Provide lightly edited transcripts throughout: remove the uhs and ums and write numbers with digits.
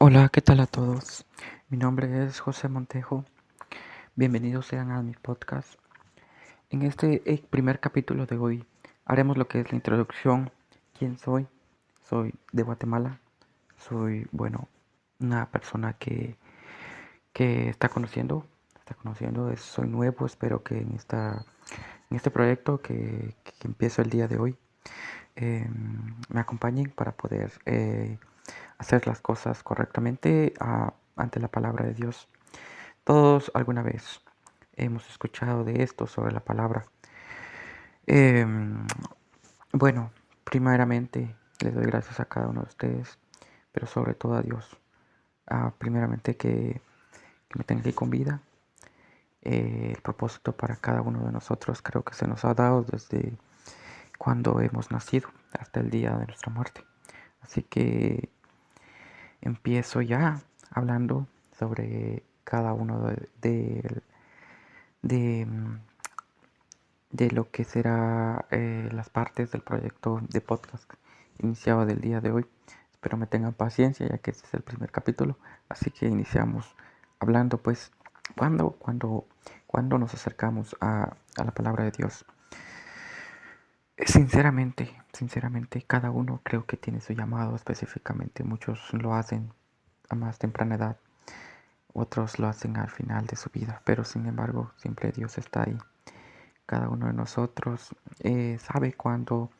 Hola, ¿qué tal a todos? Mi nombre es José Montejo. Bienvenidos sean a mi podcast. En este primer capítulo de hoy haremos lo que es la introducción. ¿Quién soy? Soy de Guatemala. Soy, una persona que está conociendo, soy nuevo. Espero que en este proyecto que empiezo el día de hoy me acompañen para poder hacer las cosas correctamente ante la palabra de Dios. Todos alguna vez hemos escuchado de esto sobre la palabra. Em, bueno, primeramente les doy gracias a cada uno de ustedes, pero sobre todo a Dios. Primeramente que me tenga aquí con vida. El propósito para cada uno de nosotros creo que se nos ha dado desde cuando hemos nacido hasta el día de nuestra muerte. Así que empiezo ya hablando sobre cada uno de, de lo que será las partes del proyecto de podcast iniciado del día de hoy. Espero me tengan paciencia ya que este es el primer capítulo, así que iniciamos hablando pues cuando nos acercamos a la palabra de Dios. Sinceramente, cada uno creo que tiene su llamado específicamente. Muchos lo hacen a más temprana edad, otros lo hacen al final de su vida, pero sin embargo siempre Dios está ahí. Cada uno de nosotros sabe cuándo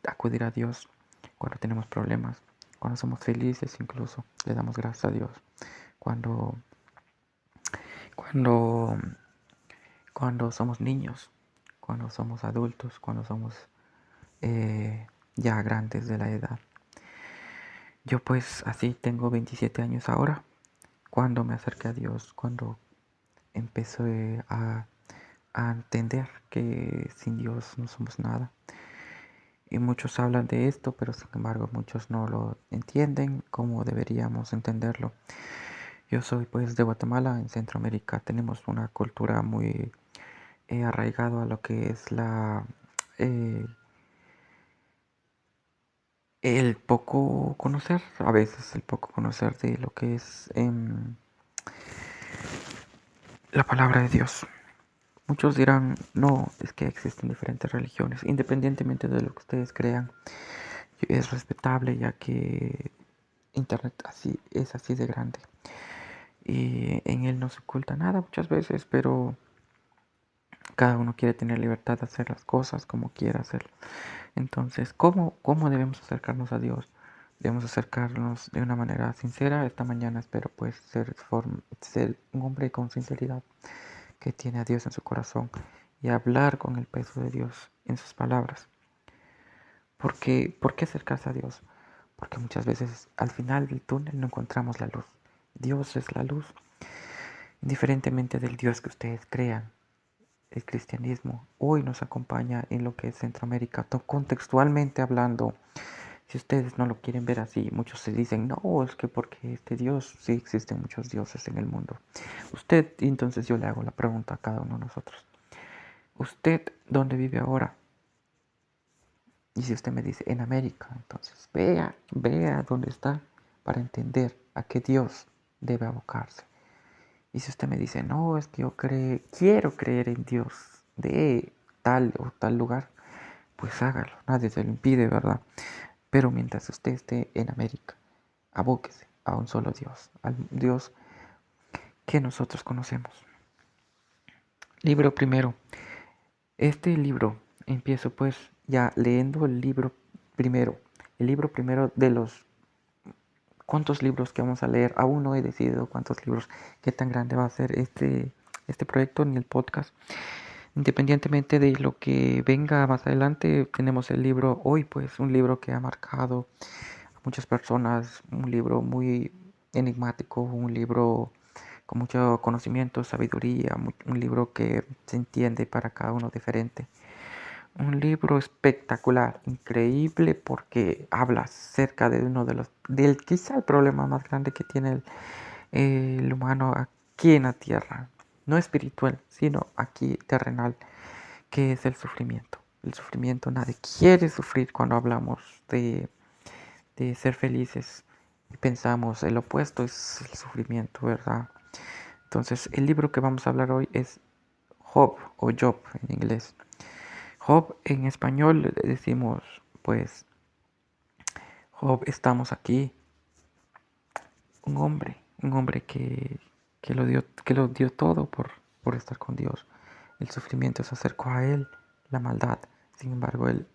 acudir a Dios, cuando tenemos problemas, cuando somos felices, incluso le damos gracias a Dios. Cuando, cuando, cuando somos niños, cuando somos adultos, cuando somos ya grandes de la edad. Yo pues así tengo 27 años ahora. Cuando me acerqué a Dios, cuando empecé a entender que sin Dios no somos nada. Y muchos hablan de esto, pero sin embargo muchos no lo entienden como deberíamos entenderlo. Yo soy pues de Guatemala, en Centroamérica. Tenemos una cultura muy arraigada a lo que es eh, el poco conocer, a veces el poco conocer de lo que es la palabra de Dios. Muchos dirán, no, es que existen diferentes religiones, independientemente de lo que ustedes crean, es respetable ya que Internet es así de grande. Y en él no se oculta nada muchas veces, pero cada uno quiere tener libertad de hacer las cosas como quiera hacerlo. Entonces, ¿cómo debemos acercarnos a Dios? Debemos acercarnos de una manera sincera. Esta mañana espero pues ser un hombre con sinceridad que tiene a Dios en su corazón y hablar con el peso de Dios en sus palabras. ¿Por qué acercarse a Dios? Porque muchas veces al final del túnel no encontramos la luz. Dios es la luz. Indiferentemente del Dios que ustedes crean, el cristianismo hoy nos acompaña en lo que es Centroamérica, contextualmente hablando. Si ustedes no lo quieren ver así, muchos se dicen, no, es que porque este Dios, sí existen muchos dioses en el mundo. Usted, entonces yo le hago la pregunta a cada uno de nosotros. ¿Usted dónde vive ahora? Y si usted me dice, en América, entonces vea dónde está para entender a qué Dios debe abocarse. Y si usted me dice, no, es que quiero creer en Dios de tal o tal lugar, pues hágalo, nadie se lo impide, ¿verdad? Pero mientras usted esté en América, abóquese a un solo Dios, al Dios que nosotros conocemos. Libro primero. Este libro, empiezo pues ya leyendo el libro primero de los cuántos libros que vamos a leer. Aún no he decidido cuántos libros, qué tan grande va a ser este proyecto ni el podcast. Independientemente de lo que venga más adelante, tenemos el libro hoy, pues un libro que ha marcado a muchas personas, un libro muy enigmático, un libro con mucho conocimiento, sabiduría, un libro que se entiende para cada uno diferente. Un libro espectacular, increíble, porque habla acerca de uno de del quizá el problema más grande que tiene el humano aquí en la tierra, no espiritual, sino aquí terrenal, que es el sufrimiento. El sufrimiento, nadie quiere sufrir cuando hablamos de ser felices. y pensamos el opuesto es el sufrimiento, ¿verdad? Entonces, el libro que vamos a hablar hoy es Job o Job en inglés. Job en español decimos, pues, Job, estamos aquí. Un hombre que lo dio todo por estar con Dios. El sufrimiento se acercó a él, la maldad. Sin embargo, él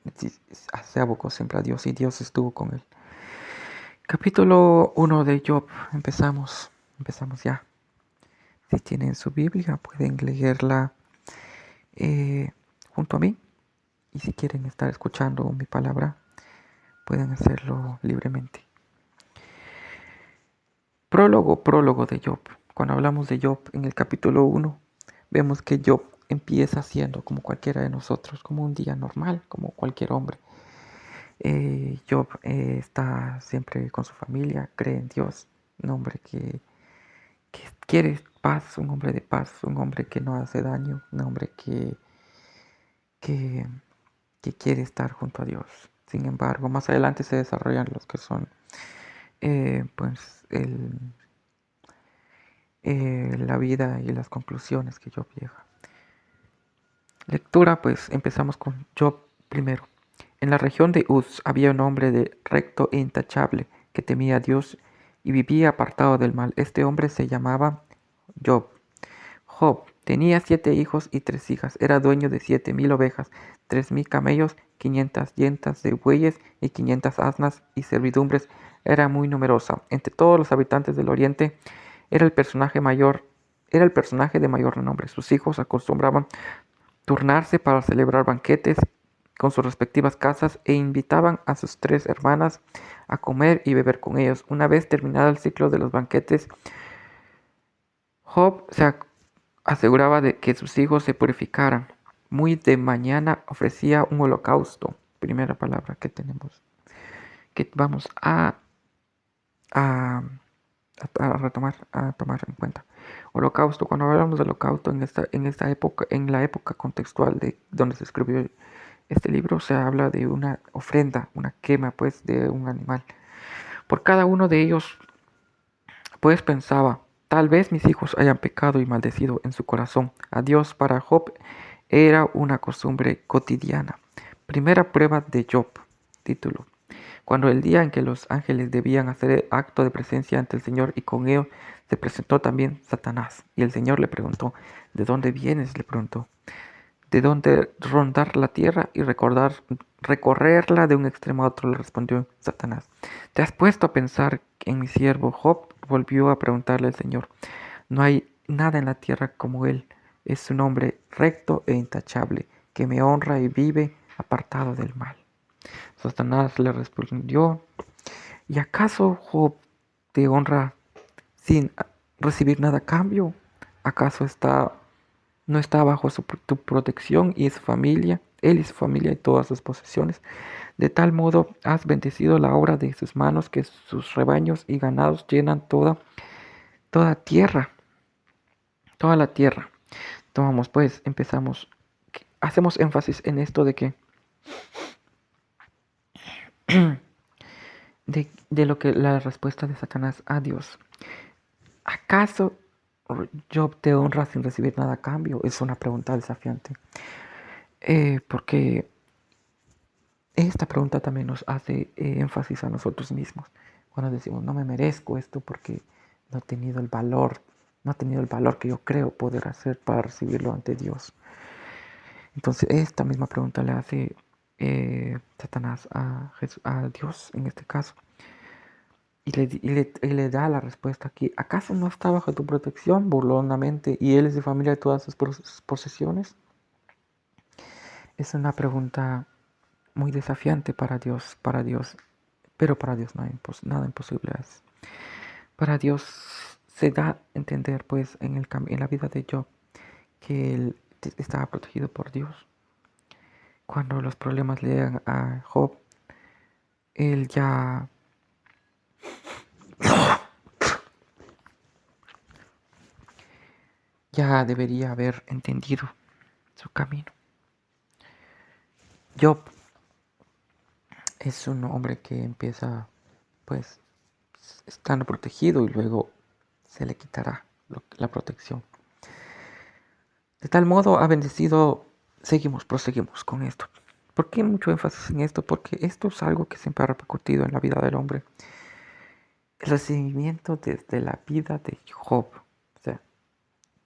se abocó siempre a Dios y Dios estuvo con él. Capítulo 1 de Job. Empezamos ya. Si tienen su Biblia, pueden leerla junto a mí. Y si quieren estar escuchando mi palabra, pueden hacerlo libremente. Prólogo de Job. Cuando hablamos de Job en el capítulo 1, vemos que Job empieza siendo como cualquiera de nosotros, como un día normal, como cualquier hombre. Job está siempre con su familia, cree en Dios, un hombre que quiere paz, un hombre de paz, un hombre que no hace daño, un hombre que, que quiere estar junto a Dios. Sin embargo, más adelante se desarrollan los que son pues la vida y las conclusiones que Job llega. Lectura, pues empezamos con Job primero. En la región de Uz había un hombre de recto e intachable que temía a Dios y vivía apartado del mal. Este hombre se llamaba Job. Job tenía 7 hijos y 3 hijas. Era dueño de 7,000 ovejas, 3,000 camellos, 500 yentas de bueyes y 500 asnas, y servidumbres era muy numerosa. Entre todos los habitantes del oriente era el personaje de mayor renombre. Sus hijos acostumbraban turnarse para celebrar banquetes con sus respectivas casas e invitaban a sus 3 hermanas a comer y beber con ellos. Una vez terminado el ciclo de los banquetes, Job se aseguraba de que sus hijos se purificaran. Muy de mañana ofrecía un holocausto. Primera palabra que tenemos, que vamos a, retomar, a tomar en cuenta. Holocausto, cuando hablamos de holocausto en esta época, en la época contextual de donde se escribió este libro, se habla de una ofrenda, una quema pues de un animal. Por cada uno de ellos pues pensaba, tal vez mis hijos hayan pecado y maldecido en su corazón a Dios. Para Job era una costumbre cotidiana. Primera prueba de Job. Título. Cuando el día en que los ángeles debían hacer acto de presencia ante el Señor, y con ellos se presentó también Satanás. Y el Señor le preguntó, ¿de dónde vienes? Le preguntó. ¿De dónde rondar la tierra y recorrerla de un extremo a otro? Le respondió Satanás. ¿Te has puesto a pensar en mi siervo Job? Volvió a preguntarle el Señor. No hay nada en la tierra como él. Es un hombre recto e intachable, que me honra y vive apartado del mal. Satanás le respondió, ¿y acaso Job te honra sin recibir nada a cambio? ¿Acaso no está bajo tu protección y su familia, él y su familia y todas sus posesiones? De tal modo has bendecido la obra de sus manos, que sus rebaños y ganados llenan toda tierra, toda la tierra. Tomamos pues, empezamos, hacemos énfasis en esto de que de lo que la respuesta de Satanás a Dios. ¿Acaso Job te honra sin recibir nada a cambio? Es una pregunta desafiante. Porque esta pregunta también nos hace énfasis a nosotros mismos. Cuando decimos, no me merezco esto porque no he tenido el valor, no he tenido el valor que yo creo poder hacer para recibirlo ante Dios. Entonces, esta misma pregunta le hace Satanás a Dios en este caso. Y le da la respuesta aquí. ¿Acaso no está bajo tu protección burlonamente y él es de familia de todas sus posesiones? Es una pregunta muy desafiante para Dios, pero para Dios nada imposible es. Para Dios se da a entender pues en la vida de Job que él estaba protegido por Dios. Cuando los problemas le llegan a Job, él ya debería haber entendido su camino. Job es un hombre que empieza pues estando protegido y luego se le quitará la protección. De tal modo ha bendecido, proseguimos con esto. ¿Por qué mucho énfasis en esto? Porque esto es algo que siempre ha repercutido en la vida del hombre. El recibimiento desde la vida de Job. O sea,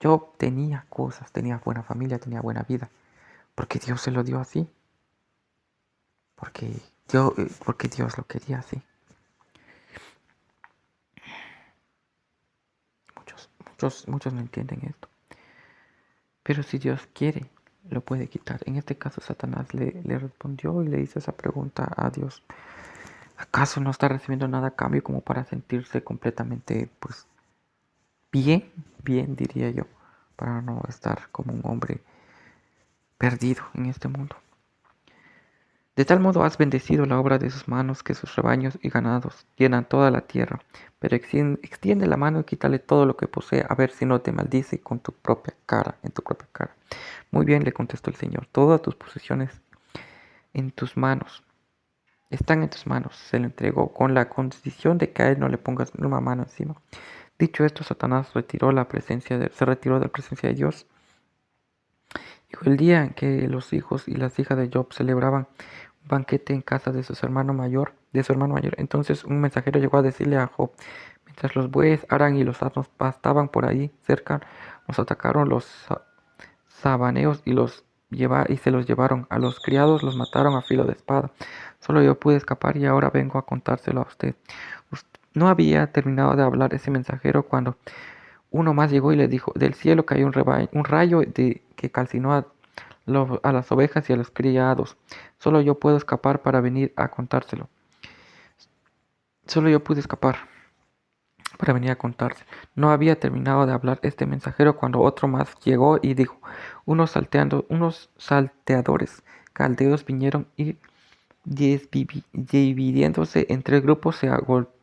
Job tenía cosas, tenía buena familia, tenía buena vida. Porque Dios se lo dio así. Porque Dios lo quería así. Muchos no entienden esto. Pero si Dios quiere, lo puede quitar. En este caso, Satanás le respondió y le hizo esa pregunta a Dios. ¿Acaso no está recibiendo nada a cambio como para sentirse completamente, pues, bien, diría yo, para no estar como un hombre perdido en este mundo? De tal modo has bendecido la obra de sus manos, que sus rebaños y ganados llenan toda la tierra. Pero extiende la mano y quítale todo lo que posee, a ver si no te maldice con tu propia cara, en tu propia cara. Muy bien, le contestó el Señor, todas tus posesiones en tus manos, están en tus manos. Se lo entregó con la condición de que a él no le pongas una mano encima. Dicho esto, Satanás se retiró de la presencia de Dios. Y el día en que los hijos y las hijas de Job celebraban un banquete en casa de su hermano mayor, entonces un mensajero llegó a decirle a Job: mientras los bueyes Aran y los asnos pastaban por ahí cerca, nos atacaron los sabaneos y se los llevaron. A los criados los mataron a filo de espada. Solo yo pude escapar y ahora vengo a contárselo a usted. No había terminado de hablar ese mensajero cuando uno más llegó y le dijo: del cielo cayó un rayo que calcinó a las ovejas y a los criados. Solo yo puedo escapar para venir a contárselo. Solo yo pude escapar para venir a contarse. No había terminado de hablar este mensajero cuando otro más llegó y dijo: unos salteadores caldeos vinieron y dividiéndose en 3 grupos se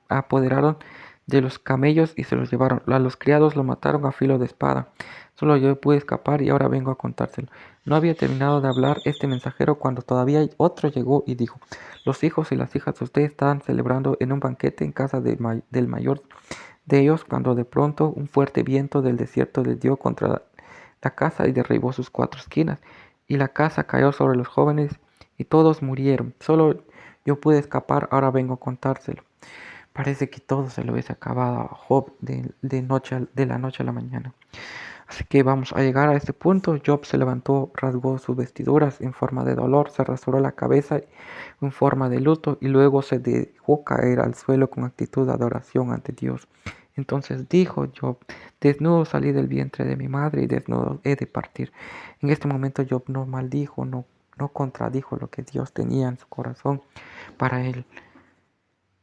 apoderaron de los camellos y se los llevaron. A los criados lo mataron a filo de espada. Solo yo pude escapar y ahora vengo a contárselo. No había terminado de hablar este mensajero cuando todavía otro llegó y dijo: los hijos y las hijas de ustedes estaban celebrando en un banquete en casa del mayor de ellos, cuando de pronto un fuerte viento del desierto les dio contra la casa y derribó sus 4 esquinas, y la casa cayó sobre los jóvenes y todos murieron. Solo yo pude escapar, ahora vengo a contárselo. Parece que todo se lo hubiese acabado a Job de la noche a la mañana. Así que vamos a llegar a este punto. Job se levantó, rasgó sus vestiduras en forma de dolor, se rasuró la cabeza en forma de luto y luego se dejó caer al suelo con actitud de adoración ante Dios. Entonces dijo Job: desnudo salí del vientre de mi madre y desnudo he de partir. En este momento Job no maldijo, no contradijo lo que Dios tenía en su corazón para él.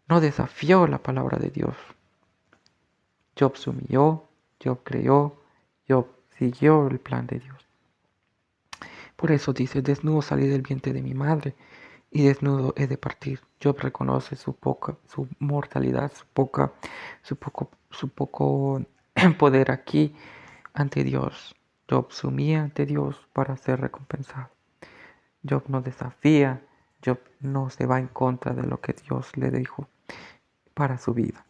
No desafió la palabra de Dios. Job se humilló, Job creyó, Job siguió el plan de Dios. Por eso dice: desnudo salí del vientre de mi madre y desnudo he de partir. Job reconoce su mortalidad, su poco poder aquí ante Dios. Job se humilla ante Dios para ser recompensado. Job no desafía, Job no se va en contra de lo que Dios le dijo para su vida.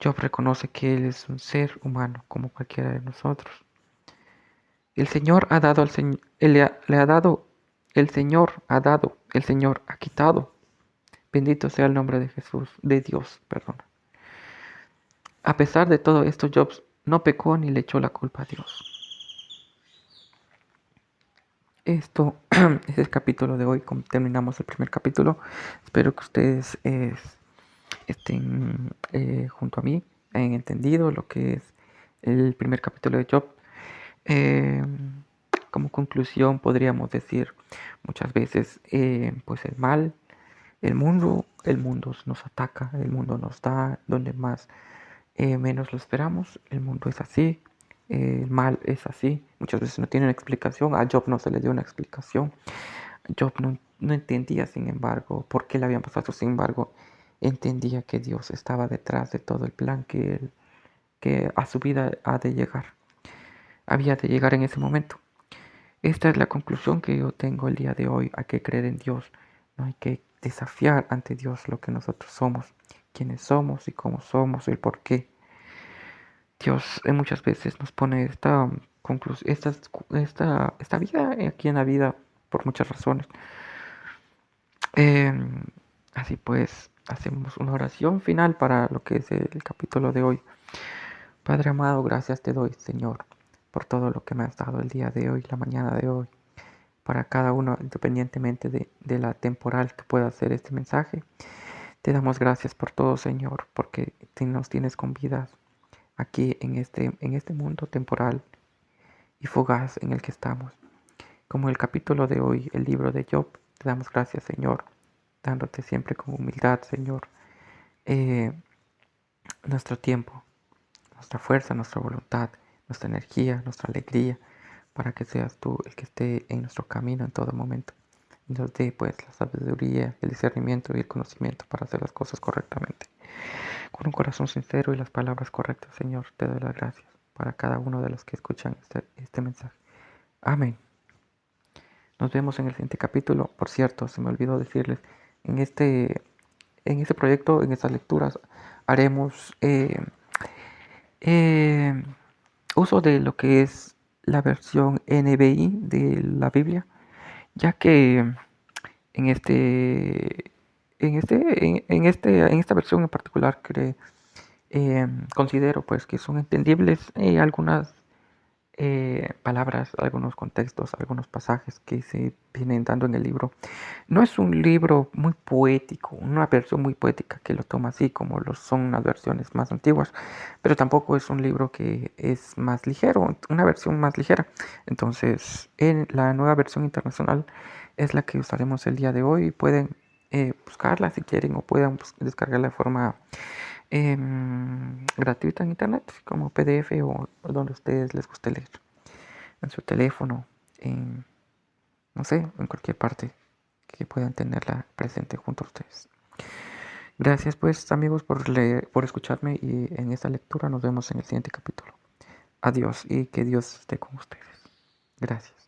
Job reconoce que él es un ser humano como cualquiera de nosotros. El Señor ha dado, le ha dado, el Señor ha dado, el Señor ha quitado. Bendito sea el nombre de Jesús, de Dios, perdón. A pesar de todo esto, Job no pecó ni le echó la culpa a Dios. Esto es el capítulo de hoy. Terminamos el primer capítulo. Espero que ustedes estén junto a mí, hayan entendido lo que es el primer capítulo de Job. Como conclusión podríamos decir muchas veces, pues el mundo nos ataca, el mundo nos da donde más menos lo esperamos. El mundo es así, el mal es así, muchas veces no tiene una explicación. A Job no se le dio una explicación. Job no entendía, sin embargo, por qué le habían pasado. Sin embargo, entendía que Dios estaba detrás de todo el plan que a su vida había de llegar en ese momento. Esta es la conclusión que yo tengo el día de hoy. Hay que creer en Dios, no hay que desafiar ante Dios lo que nosotros somos, quiénes somos y cómo somos, el por qué. Dios muchas veces nos pone esta vida aquí en la vida por muchas razones. Así pues, hacemos una oración final para lo que es el capítulo de hoy. Padre amado, gracias te doy, Señor, por todo lo que me has dado el día de hoy, la mañana de hoy, para cada uno, independientemente de la temporal que pueda ser este mensaje. Te damos gracias por todo, Señor, porque nos tienes con vida aquí en este mundo temporal y fugaz en el que estamos. Como el capítulo de hoy, el libro de Job, te damos gracias, Señor, dándote siempre con humildad, Señor, eh, nuestro tiempo, nuestra fuerza, nuestra voluntad, nuestra energía, nuestra alegría, para que seas tú el que esté en nuestro camino en todo momento. Y nos dé pues la sabiduría, el discernimiento y el conocimiento para hacer las cosas correctamente. Con un corazón sincero y las palabras correctas, Señor, te doy las gracias para cada uno de los que escuchan este mensaje. Amén. Nos vemos en el siguiente capítulo. Por cierto, se me olvidó decirles, en este proyecto, en estas lecturas, haremos eh, uso de lo que es la versión NBI de la Biblia, ya que en esta versión en particular considero pues que son entendibles algunas palabras, algunos contextos, algunos pasajes que se vienen dando en el libro. No es un libro muy poético, una versión muy poética que lo toma así como lo son las versiones más antiguas, pero tampoco es un libro que es más ligero, una versión más ligera. Entonces, en la nueva versión internacional es la que usaremos el día de hoy. Pueden buscarla si quieren o puedan descargarla de forma gratuita en internet, como PDF o donde a ustedes les guste leer, en su teléfono, no sé, en cualquier parte que puedan tenerla presente junto a ustedes. Gracias pues amigos por escucharme y en esta lectura nos vemos en el siguiente capítulo. Adiós y que Dios esté con ustedes. Gracias.